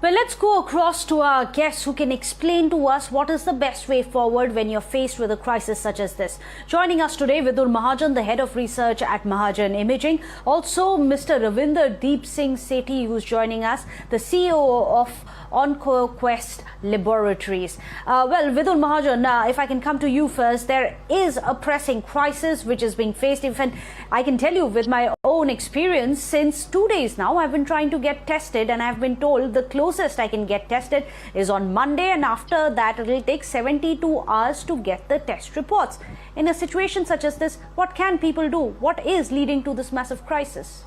Well, let's go across to our guests who can explain to us what is the best way forward when you're faced with a crisis such as this. Joining us today, Vidur Mahajan, the head of research at Mahajan Imaging. Also, Mr. Ravinder Deep Singh Sethi, who's joining us, the CEO of OncoQuest Laboratories. Well, Vidur Mahajan, if I can come to you first, there is a pressing crisis which is being faced. Even I can tell you with my own experience, since 2 days now, I've been trying to get tested and I've been told the closest I can get tested is on Monday, and after that it will take 72 hours to get the test reports. In a situation such as this, what can people do? What is leading to this massive crisis?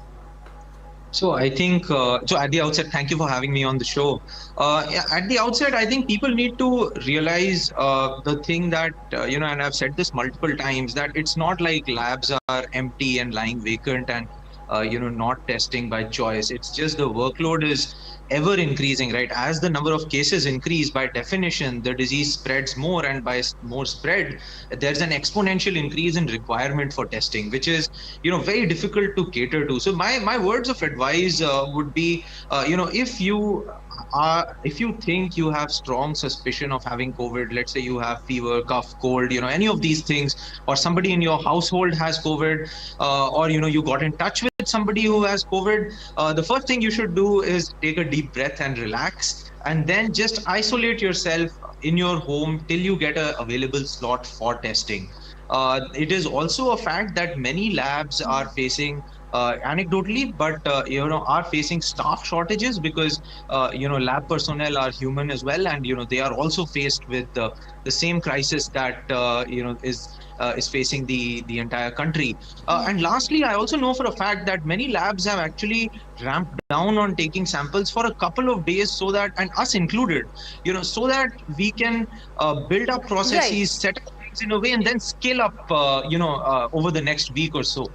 So I think, so at the outset, thank you for having me on the show. At the outset, I think people need to realize the thing that, and I've said this multiple times, that it's not like labs are empty and lying vacant and, not testing by choice. It's just the workload is ever increasing, right? As the number of cases increase, by definition, the disease spreads more, and by more spread, there's an exponential increase in requirement for testing, which is, very difficult to cater to. So my words of advice would be, if you think you have strong suspicion of having COVID, let's say you have fever, cough, cold, any of these things, or somebody in your household has COVID, or, you got in touch with somebody who has COVID, the first thing you should do is take a deep breath and relax, and then just isolate yourself in your home till you get an available slot for testing. It is also a fact that many labs are facing anecdotally, but are facing staff shortages because lab personnel are human as well, and they are also faced with the same crisis that is facing the entire country. And lastly, I also know for a fact that many labs have actually ramped down on taking samples for a couple of days, so that, and us included, so that we can build up processes, Right. set up things in a way, and then scale up, over the next week or so.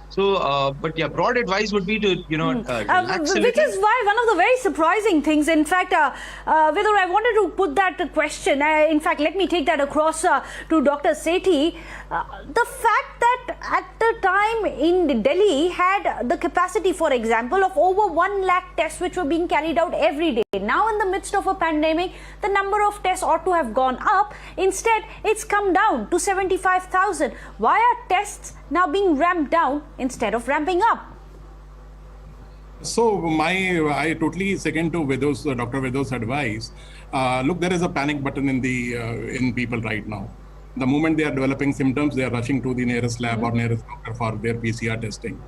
So, but yeah, broad advice would be to, relax a Which little. is why one of the very surprising things, in fact, Vidur, I wanted to put that question. In fact, let me take that across to Dr. Sethi. The fact that at the time in Delhi had the capacity, for example, of over 1 lakh tests which were being carried out every day. Now, in the midst of a pandemic, the number of tests ought to have gone up. Instead, it's come down to 75,000. Why are tests now being ramped down instead of ramping up? So I totally second to Dr. Vidur's advice. Look, there is a panic button in people right now. The moment they are developing symptoms, they are rushing to the nearest lab or nearest doctor for their PCR testing.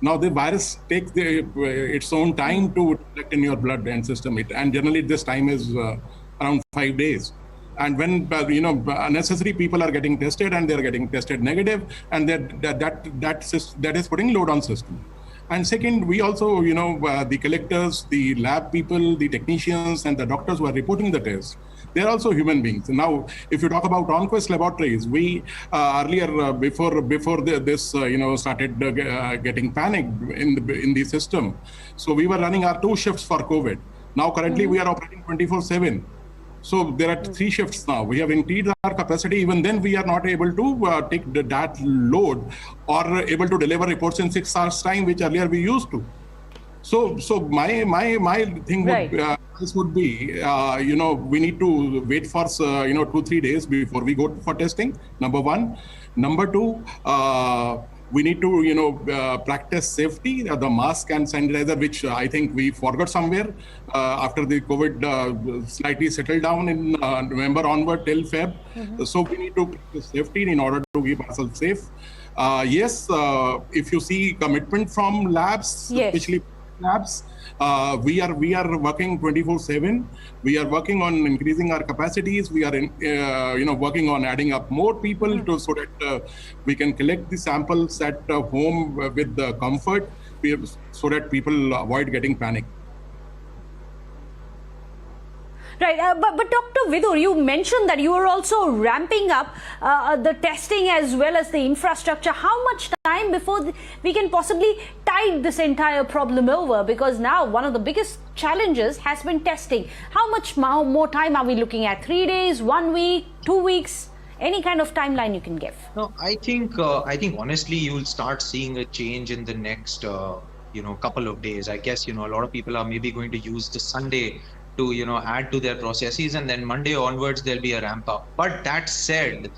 Now the virus takes its own time to collect in your blood and system, and generally this time is around 5 days. And when unnecessary people are getting tested and they are getting tested negative, and that is putting load on system. And second, we also, the collectors, the lab people, the technicians, and the doctors who are reporting the test, they're also human beings. Now, if you talk about OncoQuest Laboratories, we earlier, before this started getting panicked in the system, so we were running our 2 shifts for COVID. Now, currently, we are operating 24/7. So there are 3 shifts now. We have increased our capacity. Even then, we are not able to take that load or able to deliver reports in 6 hours time, which earlier we used to. So my thing Right. would be, we need to wait for 2-3 days before we go for testing. Number one. Number two. We need to, practice safety, the mask and sanitizer, which I think we forgot somewhere after the COVID slightly settled down in November onward till Feb. So we need to practice safety in order to keep ourselves safe. Yes, if you see commitment from labs, Yes. especially labs, we are working 24/7. We are working on increasing our capacities. We are working on adding up more people so that we can collect the samples at home with the comfort, so that people avoid getting panicked. Right, but Dr. Vidur, you mentioned that you are also ramping up the testing as well as the infrastructure. How much time before we can possibly tide this entire problem over? Because now one of the biggest challenges has been testing. How much more time are we looking at? 3 days, 1 week, 2 weeks? Any kind of timeline you can give? No, I think honestly, you'll start seeing a change in the next couple of days. I guess a lot of people are maybe going to use the Sunday to, add to their processes, and then Monday onwards there'll be a ramp up. But that said,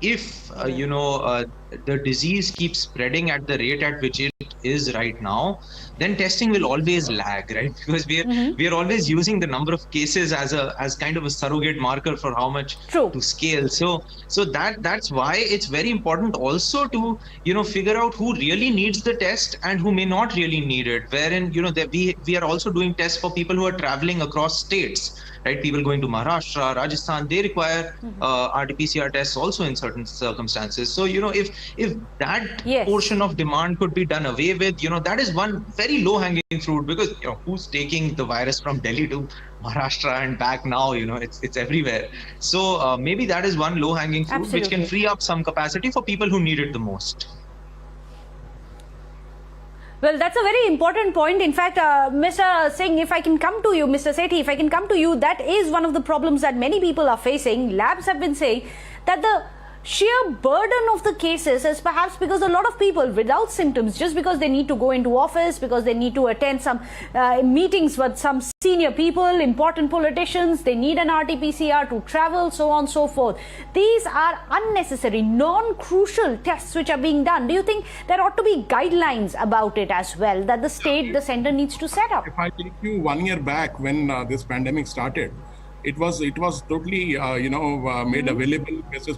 if the disease keeps spreading at the rate at which it is right now, then testing will always lag, right? Because we are always using the number of cases as kind of a surrogate marker for how much to scale. So that's why it's very important also to figure out who really needs the test and who may not really need it. Wherein we are also doing tests for people who are traveling across states. Right, people going to Maharashtra, Rajasthan, they require RT-PCR tests also in certain circumstances. So, if that portion of demand could be done away with, that is one very low-hanging fruit, because who's taking the virus from Delhi to Maharashtra and back now? It's everywhere. So maybe that is one low-hanging fruit which can free up some capacity for people who need it the most. Well, that's a very important point. In fact, Mr. Singh, if I can come to you, Mr. Sethi, if I can come to you, that is one of the problems that many people are facing. Labs have been saying that the sheer burden of the cases is perhaps because a lot of people without symptoms, just because they need to go into office, because they need to attend some meetings with some senior people, important politicians, they need an RT-PCR to travel, so on and so forth. These are unnecessary, non-crucial tests which are being done. Do you think there ought to be guidelines about it as well, that the state, the center needs to set up? If I take you 1 year back when this pandemic started, it was totally made available as a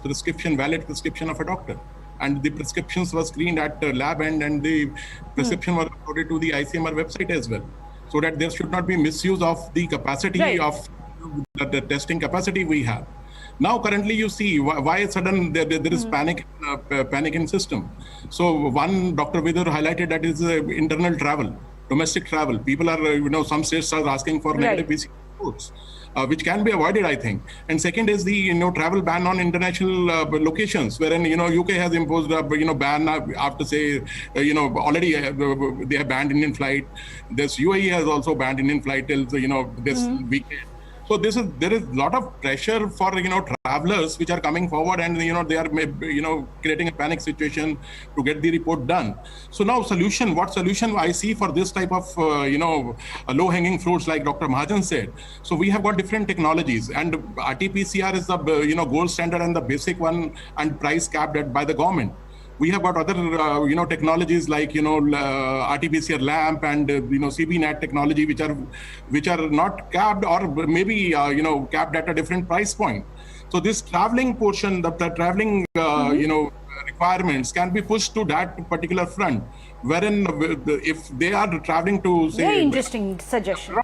valid prescription of a doctor, and the prescriptions were screened at the lab end, and the prescription was uploaded to the ICMR website as well, so that there should not be misuse of the capacity of the testing capacity we have. Now currently you see why sudden there is panic in system. So one, Dr. Vidur highlighted that is internal travel, domestic travel. People are some states are asking for negative PCR reports. Which can be avoided, I think. And second is the travel ban on international locations, wherein UK has imposed a ban after say already they have banned Indian flight. This UAE has also banned Indian flight till this weekend. So there is a lot of pressure for travelers which are coming forward, and they are creating a panic situation to get the report done. So now what solution I see for this type of low-hanging fruits, like Dr. Mahajan said. So we have got different technologies, and RT-PCR is the gold standard and the basic one, and price capped by the government. We have got other, technologies like, RT-PCR LAMP and, CBNAT technology, which are not capped, or maybe, capped at a different price point. So this traveling portion, the traveling, requirements can be pushed to that particular front, wherein if they are traveling to, say, very interesting suggestion,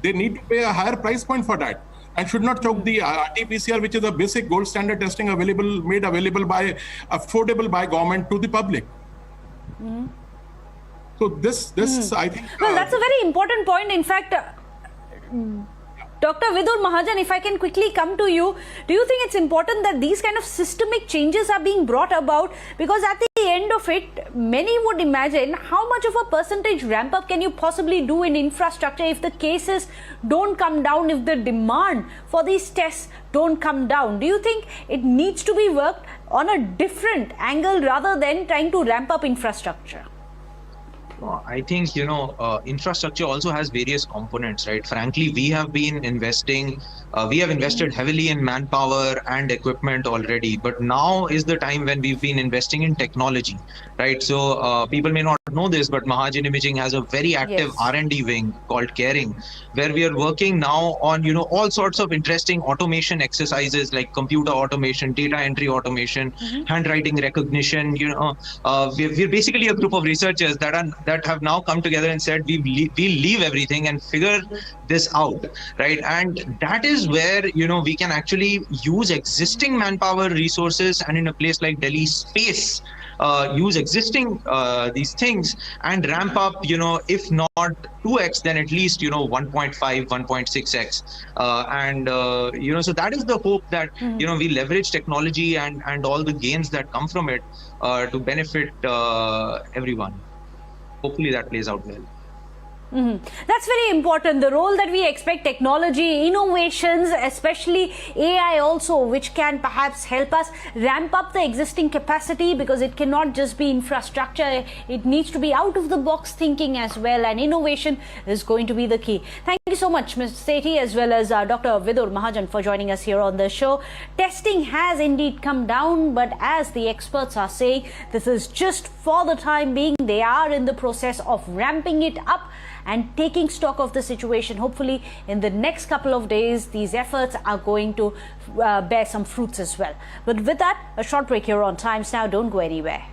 they need to pay a higher price point for that, and should not choke the RT-PCR, which is a basic gold standard testing made affordable by government to the public. So this I think. Well, that's a very important point. In fact, Dr. Vidur Mahajan, if I can quickly come to you, do you think it's important that these kind of systemic changes are being brought about? Because at the end of it, many would imagine, how much of a percentage ramp up can you possibly do in infrastructure if the cases don't come down, if the demand for these tests don't come down? Do you think it needs to be worked on a different angle rather than trying to ramp up infrastructure? I think, infrastructure also has various components, right? Frankly, we have been investing, we have invested heavily in manpower and equipment already, but now is the time when we've been investing in technology, right? So people may not know this, but Mahajan Imaging has a very active R&D wing called Caring, where we are working now on, all sorts of interesting automation exercises like computer automation, data entry automation, handwriting recognition. We're basically a group of researchers that have now come together and said we'll leave everything and figure this out, right? And that is where we can actually use existing manpower resources, and in a place like Delhi, space use existing these things and ramp up, if not 2x, then at least 1.5, 1.6x, and so that is the hope, that we leverage technology and all the gains that come from it to benefit everyone. Hopefully that plays out well. That's very important. The role that we expect technology, innovations, especially AI also, which can perhaps help us ramp up the existing capacity, because it cannot just be infrastructure. It needs to be out of the box thinking as well, and innovation is going to be the key. Thank you. you so much, Ms. Sethi, as well as Dr. Vidur Mahajan, for joining us here on the show. Testing has indeed come down, but as the experts are saying, this is just for the time being. They are in the process of ramping it up and taking stock of the situation. Hopefully, in the next couple of days, these efforts are going to bear some fruits as well. But with that, a short break here on Times Now. Don't go anywhere.